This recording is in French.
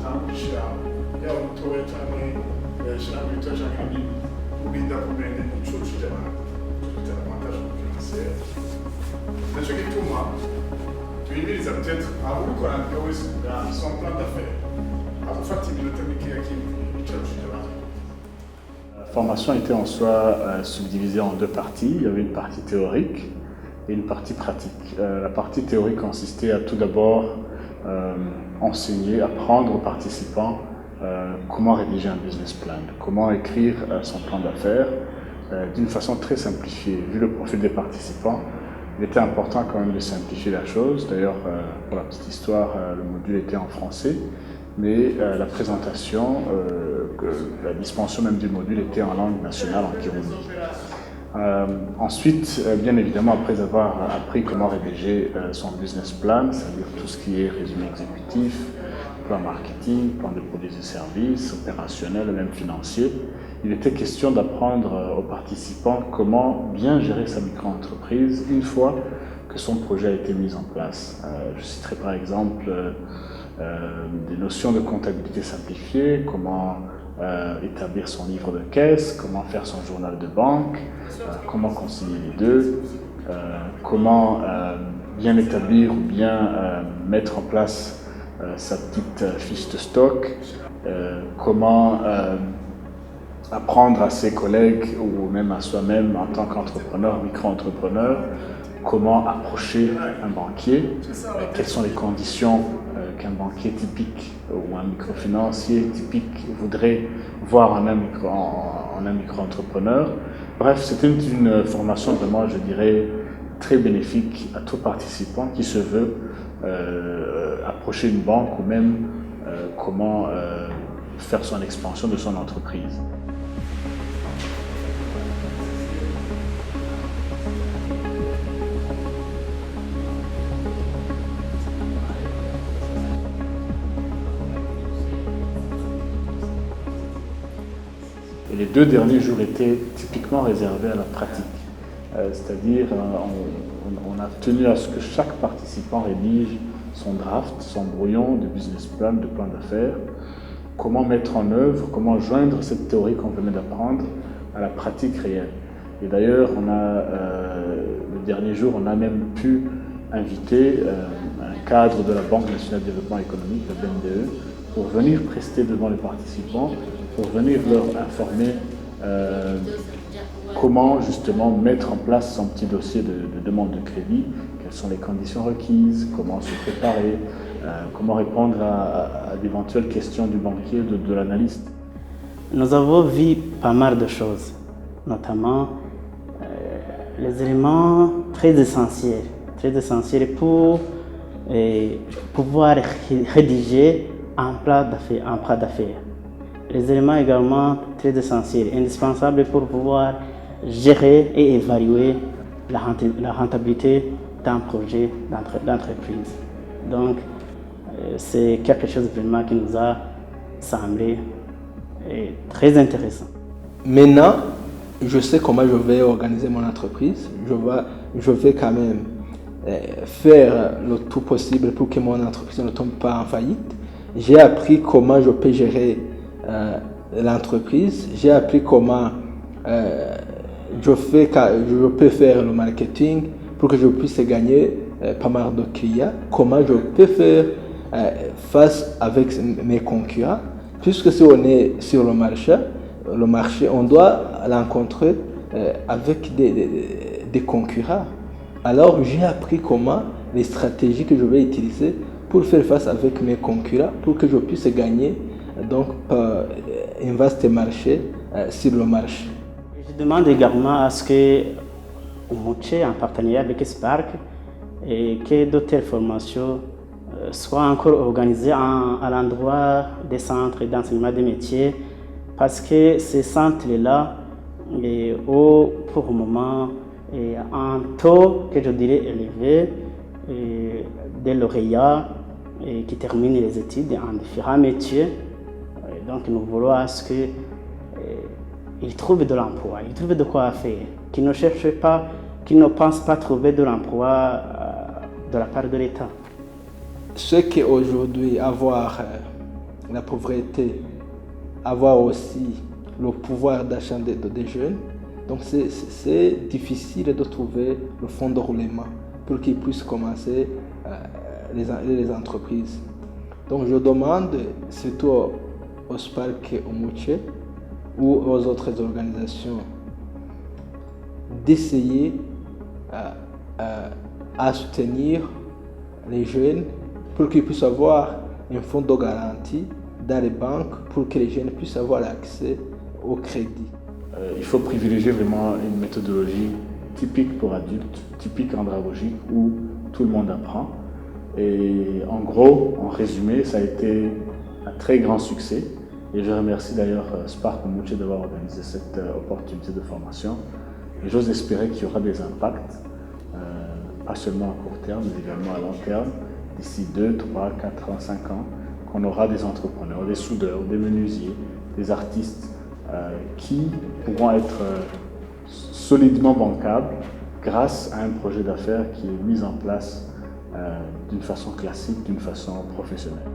gutangusha yaba umutoya cyangwa shyiramo ibitoya cyangwa ibindi urinda kumenya ucucuje abantu twita avantage concurrentielle nacyo gituma tuyimiriza peut-être ababikora nka wese bwa son plan d'affaires agufata iminota mikeya cy'ucucuje abantu. La formation était en soi subdivisée en deux parties. Il y avait une partie théorique et une partie pratique. La partie théorique consistait à tout d'abord enseigner, apprendre aux participants comment rédiger un business plan, comment écrire son plan d'affaires d'une façon très simplifiée. Vu le profil des participants, il était important quand même de simplifier la chose. D'ailleurs, pour la petite histoire, le module était en français, mais la présentation, la dispensation même du module était en langue nationale, en Kirundi. Ensuite, bien évidemment, après avoir appris comment rédiger son business plan, c'est-à-dire tout ce qui est résumé exécutif, plan marketing, plan de produits et services, opérationnel, même financier, il était question d'apprendre aux participants comment bien gérer sa micro-entreprise une fois que son projet a été mis en place. Je citerai par exemple des notions de comptabilité simplifiée, comment établir son livre de caisse, comment faire son journal de banque, comment concilier les deux, comment bien établir ou bien mettre en place sa petite fiche de stock, comment apprendre à ses collègues ou même à soi-même en tant qu'entrepreneur, micro-entrepreneur, comment approcher un banquier, quelles sont les conditions qu'un banquier typique ou un microfinancier typique voudrait voir en un micro-entrepreneur. Bref, c'était une formation vraiment, je dirais, très bénéfique à tout participant qui se veut approcher une banque ou même comment faire son expansion de son entreprise. Et les 2 derniers jours étaient typiquement réservés à la pratique. C'est-à-dire, on a tenu à ce que chaque participant rédige son draft, son brouillon de business plan, de plan d'affaires, comment mettre en œuvre, comment joindre cette théorie qu'on venait d'apprendre à la pratique réelle. Et d'ailleurs, le dernier jour, on a même pu inviter un cadre de la Banque nationale de développement économique, la BNDE, pour venir prester devant les participants, pour venir leur informer comment justement mettre en place son petit dossier de demande de crédit, quelles sont les conditions requises, comment se préparer, comment répondre à d'éventuelles questions du banquier, de l'analyste. Nous avons vu pas mal de choses, notamment les éléments très essentiels pour pouvoir rédiger un plan d'affaires. Les éléments également très essentiels, indispensables pour pouvoir gérer et évaluer la rentabilité d'un projet d'entreprise. Donc, c'est quelque chose vraiment qui nous a semblé très intéressant. Maintenant, je sais comment je vais organiser mon entreprise. Je vais quand même faire le tout possible pour que mon entreprise ne tombe pas en faillite. J'ai appris comment je peux gérer l'entreprise. J'ai appris comment je peux faire le marketing pour que je puisse gagner pas mal de clients. Comment je peux faire face avec mes concurrents. Puisque si on est sur le marché, on doit rencontrer avec des concurrents. Alors j'ai appris comment les stratégies que je vais utiliser pour faire face avec mes concurrents, pour que je puisse gagner donc un vaste marché sur le marché. Je demande également à ce que Umuche, en partenariat avec Spark, et que d'autres formations soient encore organisées à l'endroit des centres d'enseignement des métiers, parce que ces centres-là ont pour le moment un taux que je dirais élevé des lauréats qui terminent les études en différents métiers. Donc nous voulons à ce qu'ils trouvent de l'emploi, ils trouvent de quoi faire, qu'ils ne cherchent pas, qu'ils ne pensent pas trouver de l'emploi de la part de l'État. Ce qu'aujourd'hui avoir la pauvreté, avoir aussi le pouvoir d'achat des jeunes. Donc c'est difficile de trouver le fonds de roulement pour qu'ils puissent commencer les entreprises. Donc je demande surtout au SPARC et au Muche ou aux autres organisations d'essayer à soutenir les jeunes pour qu'ils puissent avoir un fonds de garantie dans les banques pour que les jeunes puissent avoir accès au crédit. Il faut privilégier vraiment une méthodologie typique pour adultes, typique andragogique, où tout le monde apprend. Et en gros, en résumé, ça a été un très grand succès. Et je remercie d'ailleurs Spark ou Muche d'avoir organisé cette opportunité de formation. Et j'ose espérer qu'il y aura des impacts, pas seulement à court terme, mais également à long terme, d'ici 2, 3, 4 ans, 5 ans, qu'on aura des entrepreneurs, des soudeurs, des menuisiers, des artistes qui pourront être solidement bancables grâce à un projet d'affaires qui est mis en place d'une façon classique, d'une façon professionnelle.